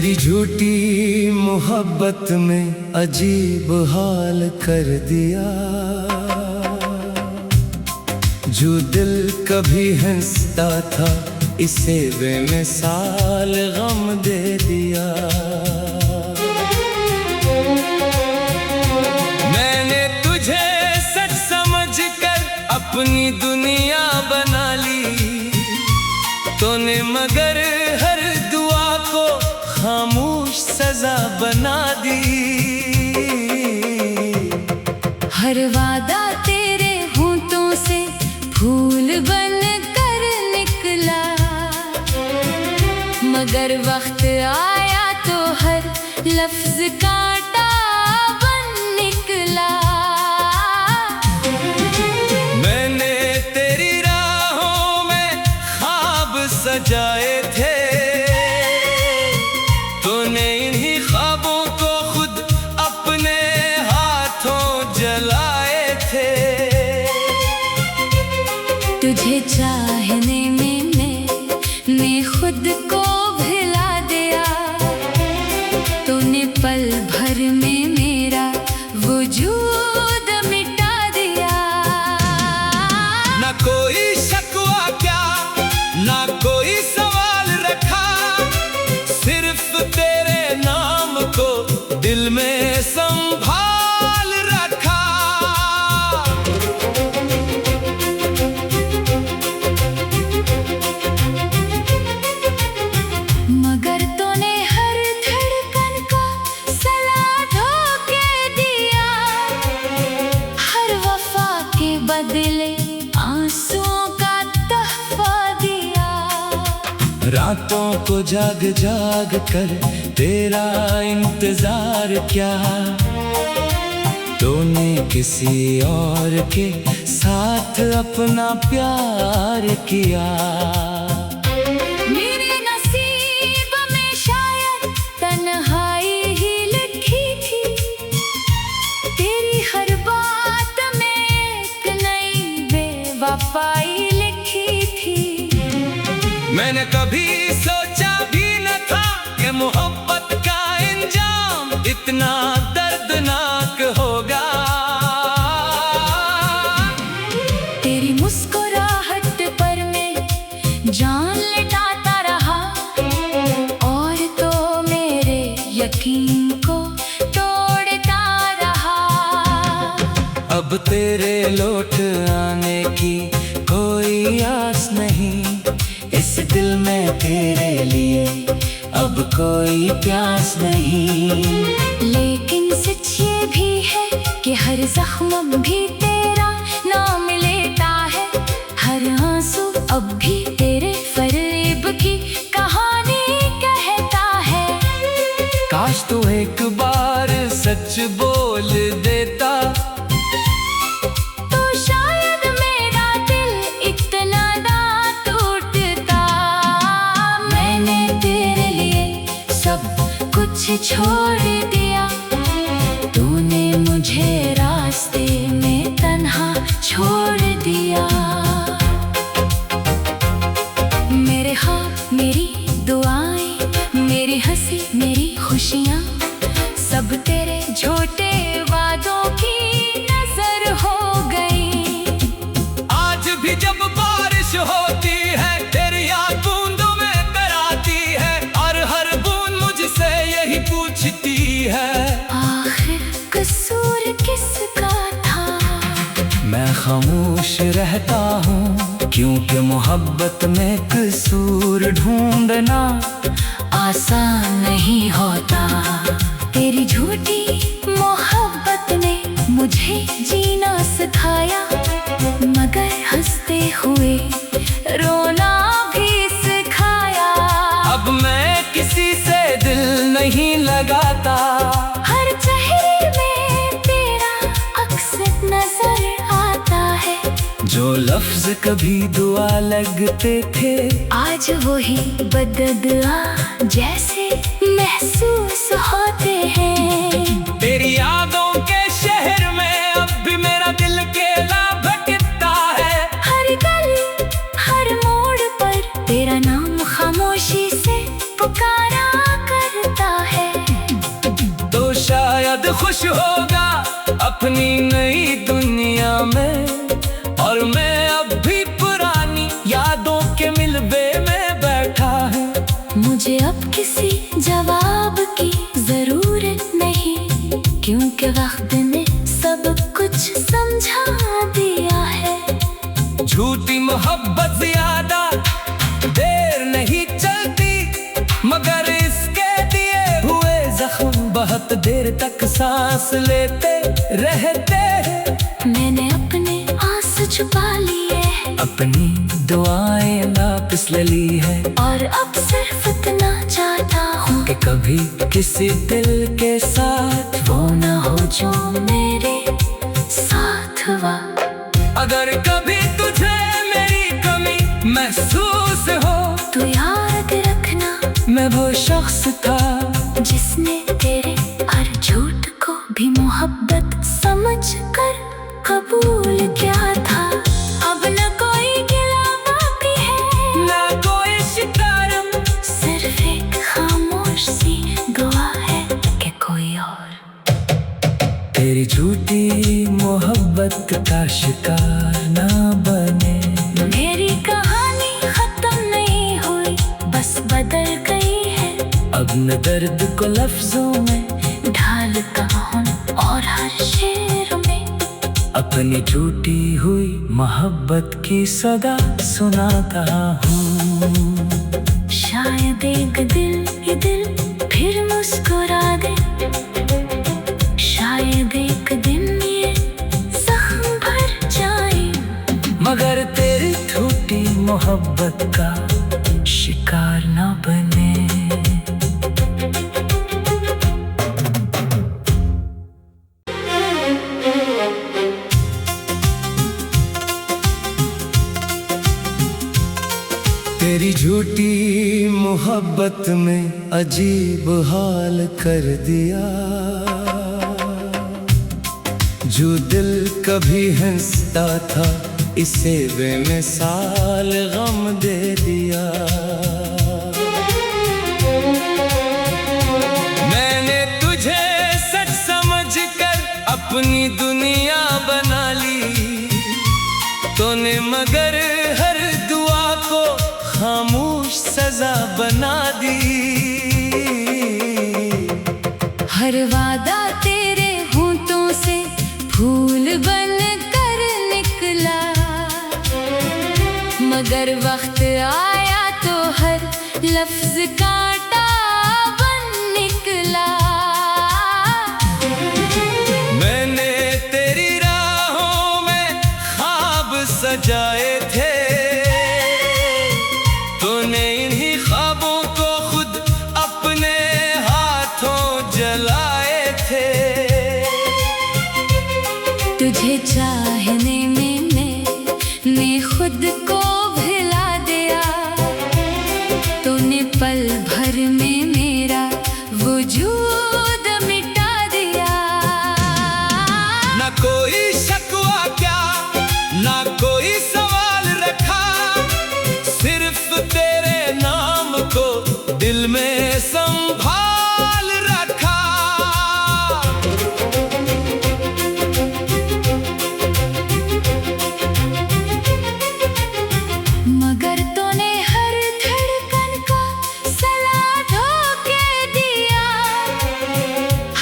तेरी झूठी मोहब्बत में अजीब हाल कर दिया। जो दिल कभी हंसता था इसे बेमिसाल गम दे दिया। मैंने तुझे सच समझकर अपनी दुनिया बना ली, तूने मगर हर दुआ को खामोश सजा बना दी। हर वादा तेरे होंठों से फूल बन कर निकला, मगर वक्त आया तो हर लफ्ज कांटा बन निकला। मैंने तेरी राहों में ख्वाब सजाए थे, तूने इन्हीं ख्वाबों को खुद अपने हाथों जलाए थे। तुझे चाहने में मैंने खुद को भुला दिया, तूने पल भर में मेरा वजूद मिटा दिया। ना कोई शकवा क्या ना कोई सवाल रखा, सिर्फ तेरे नाम को दिल में संभाल रखा। मगर तूने हर धड़कन का सलाह धोके दिया, हर वफा के बदले आंसुओं का तोहफा दिया। रातों को जाग जाग कर तेरा इंतजार किया, तूने किसी और के साथ अपना प्यार किया। मेरे नसीब में शायद तन्हाई ही लिखी थी, तेरी हर बात में एक नई बेवफाई लिखी थी। मैंने कभी सोचा भी न था कि मोहब्बत का इंजाम इतना दर्दनाक होगा। तेरी मुस्कुराहट पर मैं जान लटाता रहा, और तो मेरे यकीन को तोड़ता रहा। अब तेरे लौट आने की कोई आस नहीं, इस दिल में तेरे लिए अब कोई प्यास नहीं। लेकिन सच ये भी है कि हर जख्म भी तेरा नाम लेता है, हर आंसू अब भी तेरे फरेब की कहानी कहता है। काश तू एक बार सच बोल देता, तो शायद मेरा दिल इतना ना टूटता। मैंने तेरे लिए सब कुछ छोड़ दिया, तूने मुझे रास्ते में तन्हा छोड़ दिया। मेरे ख्वाब मेरी दुआएं, मेरी हंसी मेरी खुशियाँ, सब तेरे झूठे वादों की नजर हो गई। आज भी जब बारिश होती है तेरी याद बूंदों में कराती है, और हर बूंद मुझसे यही पूछती है, आखिर कसूर किसका था। मैं खामोश रहता हूँ क्योंकि मोहब्बत में कसूर ढूंढना आसान नहीं होता। तेरी झूठी मोहब्बत ने मुझे जीना सिखाया, मगर हंसते हुए रोना भी सिखाया। अब मैं किसी से दिल नहीं लगाता, हर चेहरे में तेरा अक्स नजर आता है। जो लफ्ज कभी दुआ लगते थे आज वही बददुआ जैसे महसूस होते हैं। तेरी यादों के शहर में अब भी मेरा दिल अकेला भटकता है। हर गली हर मोड़ पर तेरा नाम खामोशी से पुकारा करता और मैं अब भी पुरानी यादों के मिलबे में बैठा है। मुझे अब किसी जवाब की जरूरत नहीं, क्योंकि वक्त ने सब कुछ समझा दिया है। झूठी मोहब्बत ज्यादा देर नहीं चलती, मगर इसके दिए हुए जख्म बहुत देर तक सांस लेते रहते हैं। मैंने अपने आंसू छुपा लिए हैं, अपनी दुआएं वापस ले ली है, और अब सिर्फ इतना चाहता हूँ कि कभी किसी दिल के साथ वो न हो जो मेरे साथ हुआ। अगर कभी तुझे मेरी कमी महसूस हो तो याद रखना, मैं वो शख्स था जिसने तेरे हर झूठ को भी मोहब्बत समझ कर कबूल किया था। अब न कोई गिला बाकी है, ना कोई शिकारम, सिर्फ एक खामोश सी गवाह है कि कोई और तेरी झूठी मोहब्बत का शिकार ना बने। मेरी कहानी खत्म नहीं हुई, बस बदल गई है। अब न दर्द को लफ्जों में ढालता हूँ और हर शेर में अपनी झूठी हुई मोहब्बत की सदा सुनाता हूँ। शायद एक दिल ये दिल फिर मुस्कुरा दे, शायद एक दिन ये जख्म भर जाए, मगर तेरी झूठी मोहब्बत का शिकार ना बने। तेरी झूठी मोहब्बत में अजीब हाल कर दिया, जो दिल कभी हंसता था इसे बेमिसाल गम दे दिया। मैंने तुझे सच समझकर अपनी दुनिया बना ली, तूने मगर हर दुआ को खामोश सजा बना दी। हर वादा तेरे होंठों से फूल बन कर निकला, मगर वक्त आया तो हर लफ्ज कांटा बन निकला। मैंने तेरी राहों में ख्वाब सजाए थे, तूने इन्हीं ख्वाबों को खुद अपने हाथों जलाए थे। तुझे चाहने में मैंने खुद को भुला दिया, तूने पल भर में मेरा वजूद मिटा दिया। ना कोई शकवा क्या, ना कोई सवाल रखा, सिर्फ तेरे नाम को दिल में संभाल रखा। मगर तूने हर धड़कन को सलाह के दिया,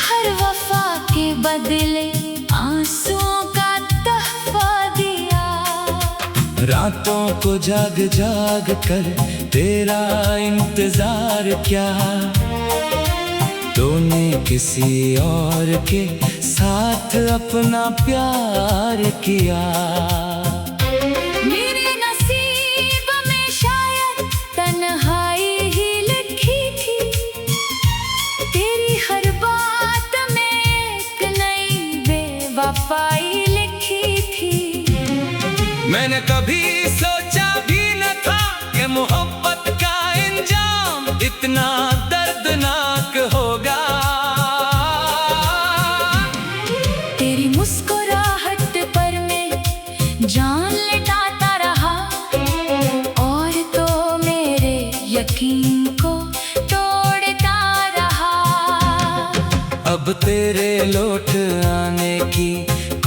हर वफा के बदले आंसुओं का तोहफा दिया। रातों को जाग जाग कर तेरा इंतजार किया, तूने किसी और के साथ अपना प्यार किया। मेरे नसीब में शायद तन्हाई ही लिखी थी, तेरी हर बात में एक नई बेवफाई लिखी थी। मैंने कभी सोचा भी न था कि मोहब्बत का इंजाम इतना दर्दनाक होगा। तेरी मुस्कुराहट पर मैं जान लटाता रहा, और तो मेरे यकीन को तोड़ता रहा। अब तेरे लौट आने की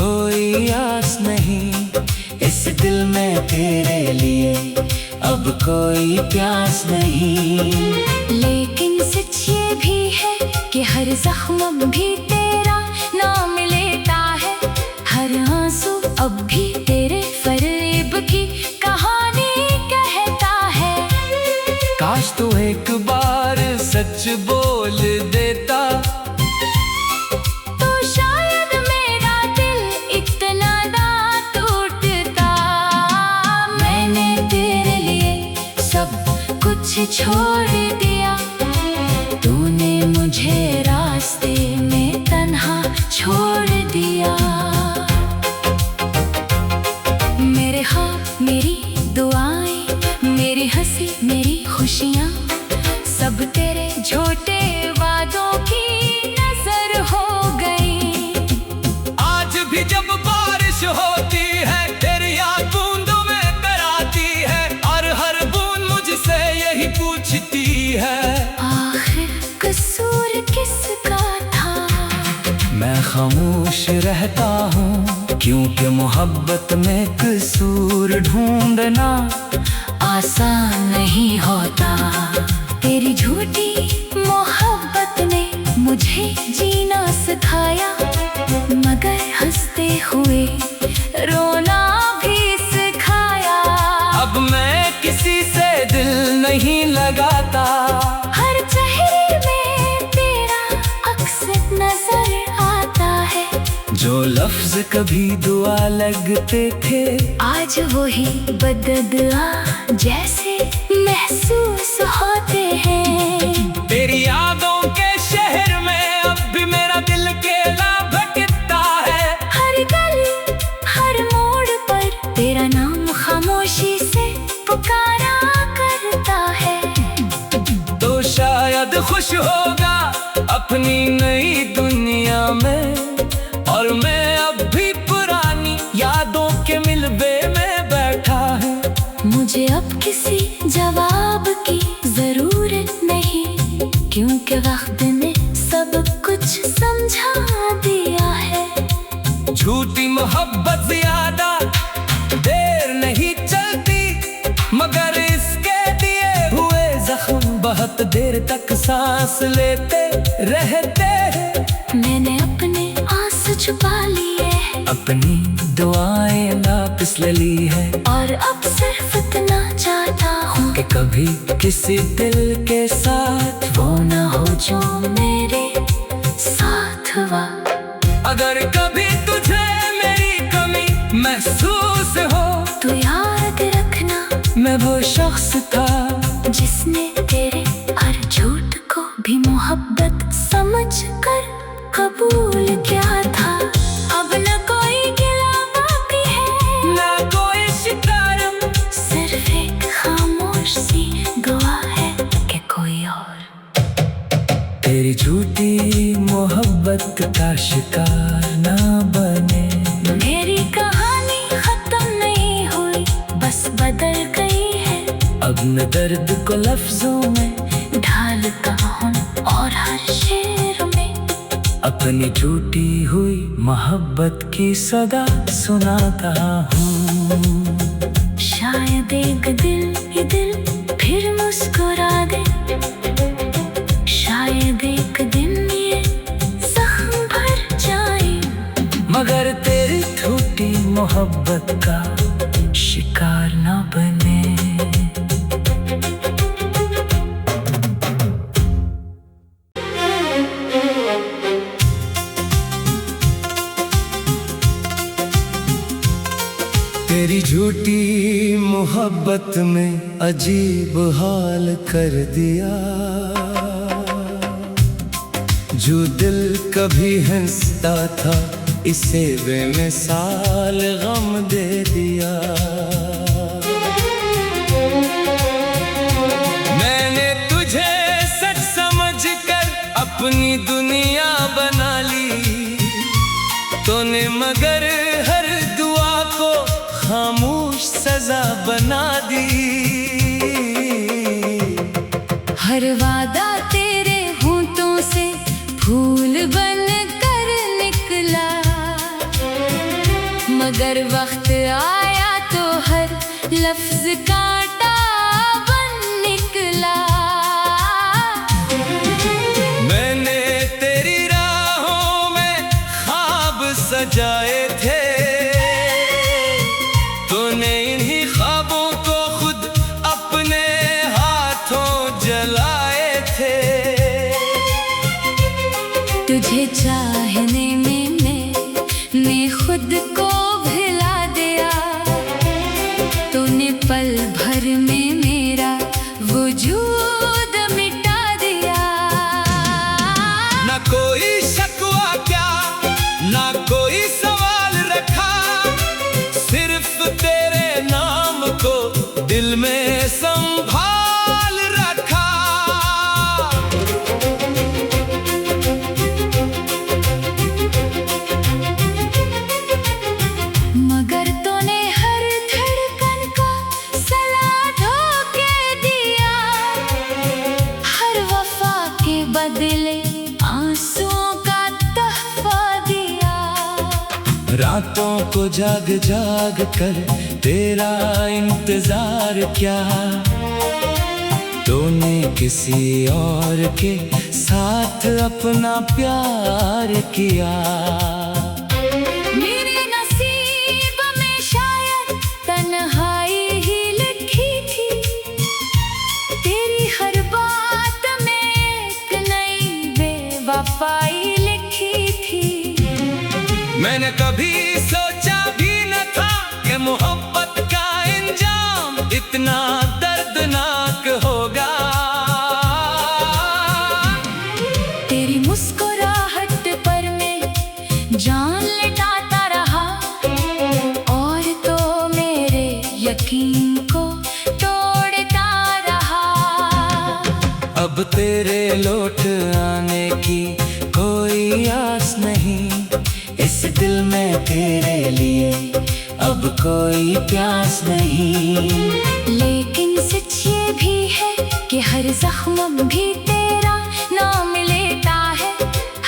कोई आस नहीं, इस में तेरे लिए अब कोई प्यास नहीं। लेकिन सच ये भी है कि हर जख्म भी तेरा नाम लेता है, हर आंसू अब भी तेरे फरेब की कहानी कहता है। काश तू एक बार सच बोल देता, तो शायद मेरा दिल इतना ना टूटता। मैंने तेरे लिए सब कुछ छोड़ दिया, तूने मुझे रास्ते में तन्हा छोड़ दिया। मेरे ख्वाब, मेरी दुआएं, मेरी हंसी, मेरी खुशियाँ, सब तेरे झूठे वादों की नजर हो गई। आज भी जब बारिश होती है तेरी याद बूंदों में कराती है, और हर बूंद मुझसे यही पूछती है, आखिर कसूर किसका था? मैं खामोश रहता हूँ क्योंकि मोहब्बत में कसूर ढूंढना आसान नहीं होता। तेरी झूठी मोहब्बत ने मुझे जीना सिखाया, मगर हंसते हुए रोना भी सिखाया। अब मैं किसी से दिल नहीं लगाता, हर चेहरे में तेरा अक्स नजर आता है। जो लफ्ज कभी दुआ लगते थे आज वही बददुआ जैसे महसूस होते हैं। तेरी यादों के शहर में अब भी मेरा दिल अकेला भटकता है। हर गली, हर मोड़ पर तेरा नाम खामोशी से पुकारा करता है। तो शायद खुश होगा अपनी नई दुनिया में, और मैं अब भी पुरानी यादों के मिलबे में बैठा है। मुझे अब किसी जवाब की जरूरत नहीं, क्योंकि वक्त ने सब कुछ समझा दिया है। झूठी मोहब्बत ज्यादा देर नहीं चलती, मगर इसके दिए हुए जख्म बहुत देर तक सांस लेते रहते हैं। मैंने अपने आंसू छुपा लिए हैं, अपनी दुआएं वापस ले ली है, और अब सिर्फ इतना चाहता हूँ कि कभी किसी दिल के साथ वो न हो जो मेरे साथ हुआ। अगर कभी तुझे मेरी कमी महसूस हो, तो याद रखना मैं वो शख्स था जिसने तेरे हर झूठ को भी मोहब्बत समझ कर कबूल किया था। अब न कोई गिला बाकी है, ना कोई शिकारम, सिर्फ एक खामोश सी गवाह है कि कोई और तेरी झूठी मोहब्बत का शिकार ना बने। मेरी कहानी खत्म नहीं हुई, बस बदल गई है। अब न दर्द को लफ्जों में ढालता हूँ और हर शेर में अपनी टूटी हुई मोहब्बत की सदा सुनाता हूँ। शायद एक दिल ये दिल फिर मुस्कुरा दे, शायद एक दिन ये जख्म भर जाए, मगर तेरी टूटी मोहब्बत का शिकार ना बने। तेरी झूठी मोहब्बत में अजीब हाल कर दिया, जो दिल कभी हंसता था इसे बेमिसाल गम दे दिया। मैंने तुझे सच समझकर अपनी दुनिया बना ली, तूने मगर हर दुआ को खामोश सजा बना दी। हर वादा तेरे होंठों से फूल बन कर निकला, मगर वक्त आया तो हर लफ्ज कांटा बन निकला। मैंने तेरी राहों में ख्वाब सजाए थे, तूने इन्हीं ख्वाबों को खुद अपने हाथों जलाए थे। तुझे चाहने में मैंने खुद को भुला दिया, तूने पल भर में मेरा वजूद मिटा दिया। ना कोई शकवा क्या, ना कोई सवाल रखा, सिर्फ तेरे नाम को दिल में संभाल रखा। मगर तूने हर धड़कन को सलाह धोके दिया, हर वफा के बदले आंसुओं का तोहफा दिया। रातों को जाग जाग कर तेरा इंतजार किया, तूने किसी और के साथ अपना प्यार किया। मेरे नसीब में शायद तन्हाई ही लिखी थी, तेरी हर बात में एक नई बेवफाई लिखी थी। मैंने कभी सोचा भी न था कि मोहब्बत का इंजाम इतना दर्दनाक होगा। तेरी मुस्कुराहट पर मैं जान लटाता रहा, और तो मेरे यकीन को तोड़ता रहा। अब तेरे लौट आने की कोई आस नहीं, इस दिल में तेरे लिए अब कोई प्यास नहीं। लेकिन सच ये भी है कि हर जख्म भी तेरा नाम लेता है,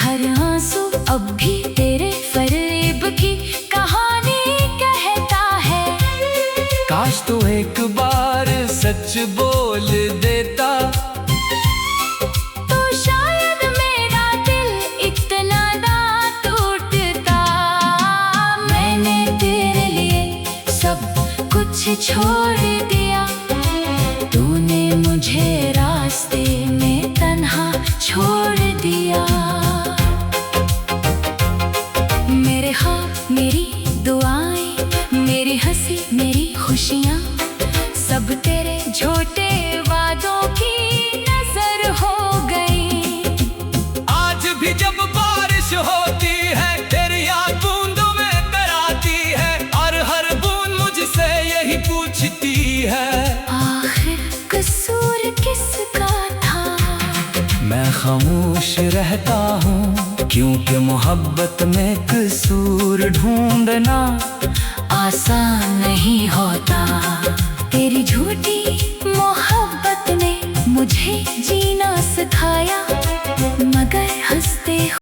हर आंसू अब भी तेरे फरेब की कहानी कहता है। काश तू एक बार सच बोल देता, तो शायद मेरा दिल इतना ना टूटता। मैंने तेरे लिए सब कुछ छोड़ दिया, तूने मुझे रास्ते में तन्हा छोड़ दिया। मेरे ख्वाब, मेरी दुआएं, मेरी हंसी, मेरी खुशियाँ, सब तेरे झूठे वादों की नजर हो गई। आज भी जब बारिश होती है तेरी याद बूंदों में कराती है, और हर बूंद मुझसे यही पूछती है, आखिर कसूर किसका था? मैं खामोश रहता हूँ क्योंकि मोहब्बत में कसूर ढूंढना आसान नहीं होता। तेरी झूठी मोहब्बत ने मुझे जीना सिखाया, मगर हंस